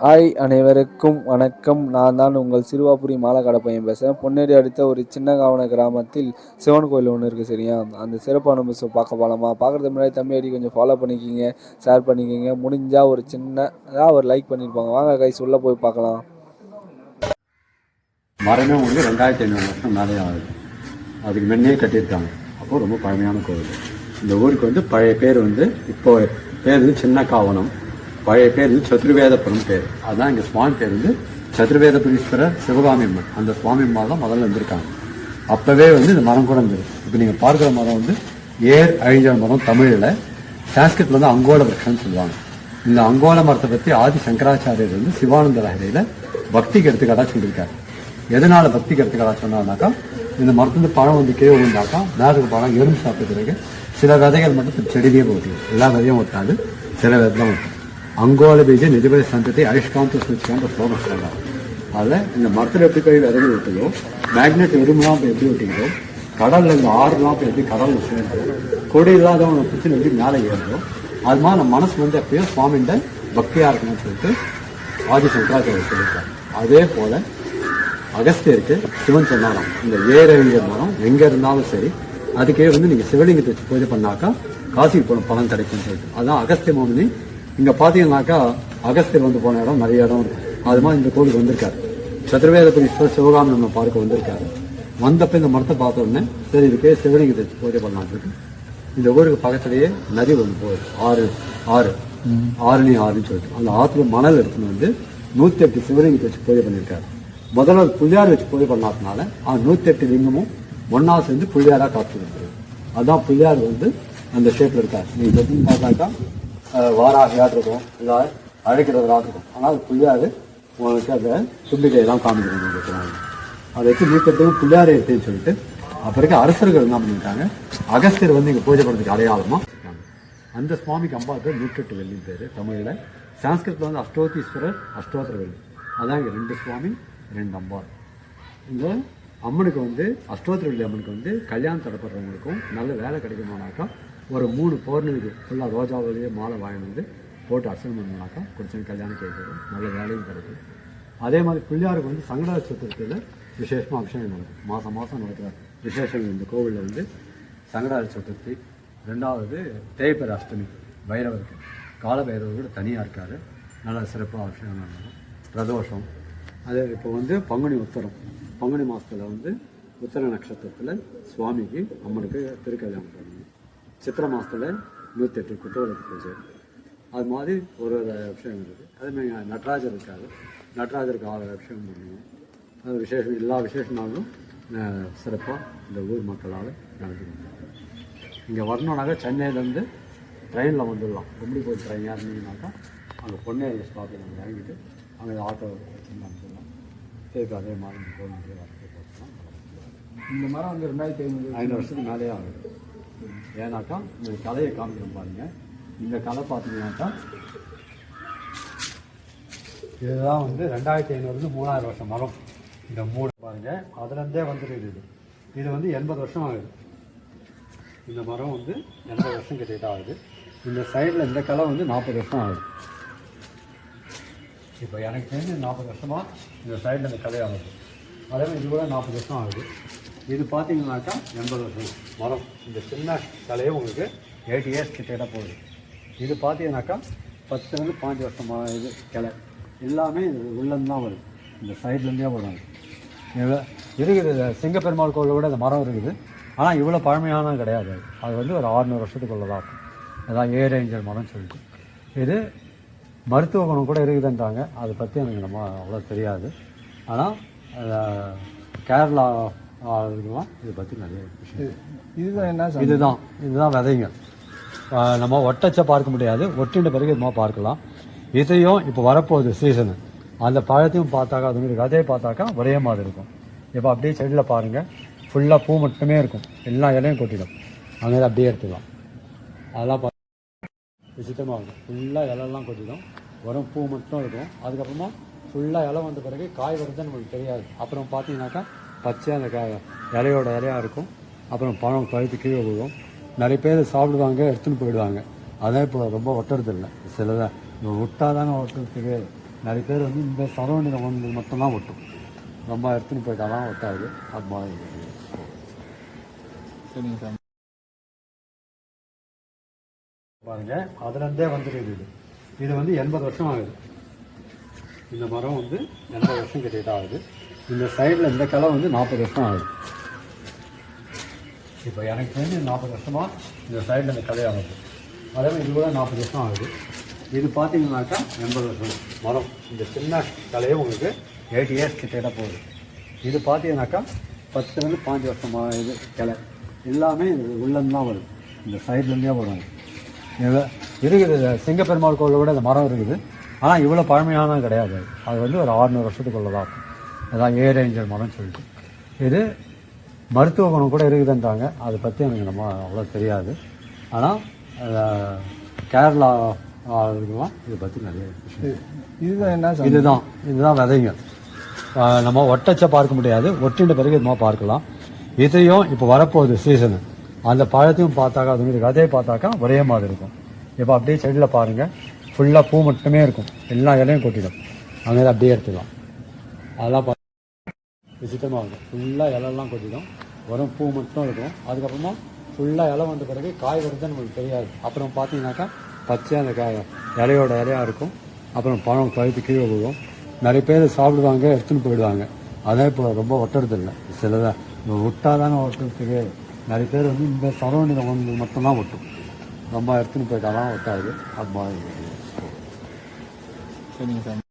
Hi அனைவருக்கும் வணக்கம். நான் தான் உங்கள் சிறுவாபுரி மாலக்காட பையன் பேசுகிறேன். பொன்னேரி அடுத்த ஒரு சின்ன காவன கிராமத்தில் சிவன் கோயில் ஒன்று இருக்குது சரியா. அந்த சிறப்பான மிஸ் பார்க்க போகலாமா? பார்க்குறதுக்கு முன்னாடி தம்பி அடி கொஞ்சம் ஃபாலோ பண்ணிக்கிங்க, ஷேர் பண்ணிக்கிங்க, முடிஞ்சால் ஒரு சின்னதாக ஒரு லைக் பண்ணியிருப்பாங்க. வாங்க கைஸ் உள்ளே போய் பார்க்கலாம். மரமே வந்து 2500 வருஷம் மேலே ஆகுது. அதுக்கு முன்னே கட்டியிருக்காங்க. அப்போது ரொம்ப பழமையான கோவில். இந்த ஊருக்கு வந்து பழைய பேர் வந்து இப்போ பேர் வந்து சின்ன காவனம், பழைய பேர் வந்து சதுர்வேதபுரம் பேர். அதுதான் இங்கே சுவாமி பேர் வந்து சதுர்வேதபுரீஸ்வரர் சிவகாமி அம்மன். அந்த சுவாமி அம்மா தான் முதல்ல இருந்திருக்காங்க. அப்போவே வந்து இந்த மரம் கூட இருந்தது. இப்போ நீங்கள் பார்க்குற மரம் வந்து ஏர் அழிஞ்ச மரம். தமிழில் சான்ஸ்கிரிட்ல வந்து அங்கோல விருட்சம்னு சொல்லுவாங்க. இந்த அங்கோல மரத்தை பற்றி ஆதி சங்கராச்சாரியர் வந்து சிவானந்த லஹரியில் பக்திக்கு எடுத்துக்காட்டாக சொல்லியிருக்காரு. எதனால பக்திக்கு எடுத்துக்காட்டாக சொன்னார்னாக்கா, இந்த மரத்துலேருந்து பழம் வந்து கீழே விழுந்தாக்கா மேற்கு பழம் எறும்பு சாப்பிட்ட பிறகு சில விதைகள் மட்டும் செடியிலேயே போட்டு, எல்லா விதையும் ஒட்டாது, சில விதை தான் ஒட்டும். அங்கோல பீஜ நிதிபதி சந்தத்தை ஆயுஷ்காந்த சூச்சிக்கான ஸ்லோகம் சொல்லலாம். அதில் இந்த மரத்தில் எப்படி போய் விதைகள் விட்டதோ, மேக்னெட் எறும்புலாம் போய் எப்படி விட்டீங்களோ, கடலில் இந்த ஆறுலாம் போய் எப்படி கடலில் சேர்ந்தோ, கொடி இல்லாதவங்க பிரச்சனை எப்படி மேலே ஏறுதோ, அது மாதிரி நம்ம மனசு வந்து எப்பயோ சுவாமிகிட்ட பக்தியாக இருக்கணும்னு சொல்லிட்டு ஆதி சங்கராச்சாரியர் சொல்லியிருக்காரு. அதே போல அகஸ்தியருக்கு சிவன் சொன்னாராம், இந்த ஏரழிஞ்ச மரம் எங்கே இருந்தாலும் சரி, அதுக்கே வந்து நீங்கள் சிவலிங்கத்தை வச்சு பூஜை பண்ணாக்கா காசிக்கு போன பலன் கிடைக்கும்னு சொல்லிட்டு. அதான் அகஸ்திய மாமுனி. இங்கே பார்த்தீங்கன்னாக்கா அகஸ்தியர் வந்து போன இடம் நிறைய இடம் இருக்கு. அது மாதிரி இந்த கோவிலுக்கு வந்திருக்காரு. சதுர்வேதபுரீஸ்வரர் சிவகாமி நம்ம பார்க்க வந்திருக்காரு. வந்தப்ப இந்த மரத்தை பார்த்த உடனே சரி இதுக்கே சிவலிங்கத்தை வச்சு பூஜை பண்ணலான்னு சொல்லிட்டு இந்த ஊருக்கு பக்கத்திலேயே நதி வந்து போகுது. ஆறுன்னு சொல்லிட்டு அந்த ஆற்றுல மணல் எடுத்துன்னு வந்து 108 சிவலிங்கத்தை வச்சு பூஜை பண்ணியிருக்காரு. முதல்ல ஒரு புள்ளியார் வச்சு பூஜை பண்ணாதனால 108 லிங்கமும் ஒன்னா சேர்ந்து புள்ளியாரா காத்து இருக்குது. அதுதான் புள்ளியார் வந்து அந்த ஷேப்ல இருக்காரு. நீங்க எப்படின்னு பார்த்தாக்கா வாராகியாட் இருக்கும், இல்லை அழைக்கிறதா இருக்கும். ஆனால் அது புள்ளியாரு உங்களுக்கு அந்த தும்பிக்கையெல்லாம் காமிக்கிறாங்க. அதை வச்சு 108 புள்ளியாரை எடுத்துன்னு சொல்லிட்டு அப்பிறகு அரசர்கள் என்ன பண்ணிட்டாங்க, அகஸ்தியர் வந்து இங்கே பூஜை பண்ணுறதுக்கு அடையாளமா அந்த சுவாமிக்கு அம்பா பேர் 108 வெள்ளி பேர் தமிழில். சான்ஸ்கிரிட்ல வந்து அஷ்டோத்தீஸ்வரர், அஷ்டோத்திர வெள்ளி. அதான் இங்கே 2 சுவாமி 2 அம்பாள். இந்த அம்மனுக்கு வந்து அஷ்டோத்திர வெள்ளி அம்மனுக்கு வந்து கல்யாணம் தடப்படுறவங்களுக்கும் நல்ல வேலை கிடைக்கணும்னாக்கா ஒரு 3 பௌர்ணமிக்கு ஃபுல்லாக ரோஜாவிலேயே மாலை வாங்கி வந்து போட்டு அர்ச்சனை பண்ணாக்கா குடிச்சவங்க கல்யாணம் கேட்குறது, நல்ல வேலையும் கிடைக்கும். அதே மாதிரி பிள்ளையாருக்கு வந்து சங்கடஹர சதுர்த்தியில் விசேஷமாக அபிஷேகம் நடக்கும். மாதம் நடக்கிற விசேஷங்கள் இந்த கோவிலில் வந்து சங்கடஹர சதுர்த்தி, 2வது தேய்பிறை அஷ்டமி, பைரவருக்கு காலபைரவர் கூட தனியாக இருக்கார், நல்லா சிறப்பாக அபிஷேகம் நடக்கும். பிரதோஷம் அதே இப்போ வந்து பங்குனி உத்தரம், பங்குனி மாதத்தில் வந்து உத்தர நட்சத்திரத்தில் சுவாமிக்கு அம்மனுக்கு திருக்கல்யாணம் பண்ணணும். சித்திரை மாதத்தில் 108 குத்தவிளக்கு பூஜை. அது மாதிரி ஒரு அபிஷேகம் இருக்குது. அதேமாதிரி நடராஜர் இருக்காரு, நடராஜருக்கு 6 அபிஷேகம் பண்ணுவோம். அது விசேஷம், எல்லா விசேஷனாலும் சிறப்பாக இந்த ஊர் மக்களால் நடந்துக்கணும். இங்கே வரணுன்னாக்கா சென்னையிலேருந்து ட்ரெயினில் வந்துடலாம். எப்படி போய் ட்ரெயின் ஏறினீங்கன்னாக்கா அங்கே பொன்னேரி ஸ்டாப்பில் நாங்கள் இறங்கிட்டு அங்கே ஆட்டோ வச்சுன்னு வந்துடலாம். சரி, அதே மாதிரி இந்த கோவில் வரது போட்டுலாம். இந்த மரம் வந்து 2500 வருஷத்துக்கு மேலேயே ஆகுது. ஏன்னாக்கா இந்த கலையை காமிக்கணும் பாருங்கள். இந்த கலை பார்த்தீங்கன்னாக்கா இதுதான் வந்து 2500 3000 வருஷம் மரம். இந்த 3 பாருங்கள், அதுலேருந்தே வந்துருக்குது. இது வந்து 80 வருஷம் ஆகுது. இந்த மரம் வந்து 80 வருஷம் கிட்ட ஆகுது. இந்த சைடில் இந்த கலை வந்து 40 வருஷம் ஆகுது. இப்போ எனக்கு தெரிஞ்சு 40 வருஷமாக இந்த சைடில் இந்த கலை ஆகுது. அதே மாதிரி இது கூட 40 வருஷம் ஆகுது. இது பார்த்தீங்கன்னாக்கா 80 வருஷம் மரம். இந்த சின்ன கலையே உங்களுக்கு 80 இயர்ஸ் கிட்ட போகுது. இது பார்த்தீங்கன்னாக்கா 10 to 5 வருஷமாக இது கிளை எல்லாமே உள்ளேருந்து தான் வருது. இந்த சைட்லேருந்தே வருவாங்க. இருக்குது சிங்கப்பெருமாள் கோவில் கூட இந்த மரம் இருக்குது. ஆனால் இவ்வளோ பழமையான கிடையாது. அது வந்து ஒரு 600 வருஷத்துக்குள்ளே தான் இருக்கும். அதான் ஏரேஞ்சல் மரம்னு சொல்லிட்டு. இது மருத்துவ குணம் கூட இருக்குதுன்றாங்க. அதை பற்றி எனக்கு நம்ம அவ்வளோ தெரியாது. ஆனால் கேரளா இதுலாம் இதை பற்றி நிறைய விஷயம். இதுதான் என்ன, இதுதான் விதைங்க. நம்ம ஒட்டச்சை பார்க்க முடியாது, ஒட்டின பிறகு இதுமா பார்க்கலாம். இதையும் இப்போ வரப்போகுது சீசனு, அந்த பழத்தையும் பார்த்தாக்கா அதுங்களுக்கு அதே பார்த்தாக்கா ஒரே மாதிரி இருக்கும். இப்போ அப்படியே செடியில் பாருங்கள், ஃபுல்லாக பூ மட்டுமே இருக்கும், எல்லா இலையும் கொட்டிடும். அங்கே அப்படியே எடுத்துக்கலாம். அதெல்லாம் விசித்திரமாக இருக்கும். ஃபுல்லாக இலையெல்லாம் கொட்டிடும், வரும் பூ மட்டும் இருக்கும். அதுக்கப்புறமா ஃபுல்லாக இலை வந்த பிறகு காய் வருதுன்னு நமக்கு தெரியாது. அப்புறம் பார்த்தீங்கன்னாக்கா பச்சையாக அந்த இலையோட இலையாக இருக்கும். அப்புறம் பழம் கழுத்து கீழே விழுவும். நிறைய பேர் சாப்பிடுவாங்க, எடுத்துன்னு போயிடுவாங்க. அதான் இப்போ ரொம்ப ஒட்டுறது இல்லை. சிலதான் விட்டால் தானே ஒட்டுறதுக்கு நிறைய பேர் வந்து இந்த சரௌண்டிங் வந்து மட்டும்தான் ஒட்டும். ரொம்ப எடுத்துன்னு போயிட்டாலாம் ஒட்டாது. அது மாதிரி சரிங்க சாமி. பாருங்க, அதுலேருந்தே வந்துருக்குது இது. இது வந்து 80 வருஷம் ஆகுது. இந்த மரம் வந்து 80 வருஷம் கிட்ட ஆகுது. இந்த சைடில் இந்த கிளை வந்து 40 வருஷம் ஆகுது. இப்போ எனக்கு தெரிஞ்சு 40 வருஷமாக இந்த சைடில் இந்த கிளை ஆகுது. அதே மாதிரி இது கூட 40 வருஷம் ஆகுது. இது பார்த்தீங்கன்னாக்கா 80 வருஷம் மரம். இந்த சின்ன கிளையே உங்களுக்கு 80 இயர்ஸ் கிட்ட போகுது. இது பார்த்தீங்கன்னாக்கா 10லேருந்து 5 வருஷமாக இது கிளை எல்லாமே உள்ளேருந்து தான் வருது. இந்த சைட்லேருந்தே வரும். இருக்குது சிங்கப்பெருமாள் கோவிலை விட இந்த மரம் இருக்குது. ஆனால் இவ்வளோ பழமையான கிடையாது. அது வந்து ஒரு 600 வருஷத்துக்குள்ள தான் இருக்கும். அதான் ஏ ரேஞ்சர் மரம்னு சொல்லிட்டு. இது மருத்துவ குணம் கூட இருக்குதுன்றாங்க. அதை பற்றி எனக்கு நம்ம அவ்வளோ தெரியாது. ஆனால் கேரளா இதுக்கெல்லாம் இதை பற்றி நிறைய இதுதான் என்ன சாமி? இதுதான் விதைங்க. நம்ம ஒட்டச்ச பார்க்க முடியாது. ஒட்டின பிறகு இதுமா பார்க்கலாம். இதையும் இப்போ வரப்போகுது சீசனு. அந்த பழத்தையும் பார்த்தாக்கா அது மாதிரி விதையை பார்த்தாக்கா ஒரே மாதிரி இருக்கும். இப்போ அப்படியே செடியில் பாருங்கள், ஃபுல்லாக பூ மட்டுமே இருக்கும். எல்லா இலையும் கொட்டிடும். அங்கே அப்படியே எடுத்துக்கலாம். அதெல்லாம் விசித்தமாக இருக்கும். ஃபுல்லாக இலெல்லாம் கொட்டிடும். வெறும் பூ மட்டும் இருக்கும். அதுக்கப்புறமா ஃபுல்லாக இலை வந்த பிறகு காய் வருதுன்னு நமக்கு தெரியாது. அப்புறம் பார்த்தீங்கன்னாக்கா பச்சையாக அந்த இலையோட இலையாக இருக்கும். அப்புறம் பழம் கழுத்து கீழே விழுவும். நிறைய பேர் சாப்பிடுவாங்க, எடுத்துன்னு போயிடுவாங்க. அதே இப்போ ரொம்ப ஒட்டுறதில்லை. சிலதான் விட்டால் தானே ஒட்டுறதுக்கு. நிறைய பேர் வந்து இந்த சரௌண்டிங் வந்து மட்டும்தான் ஒட்டும். ரொம்ப எடுத்துன்னு போயிட்டாலாம் ஒட்டாது. அது மாதிரி சரிங்க சாமி.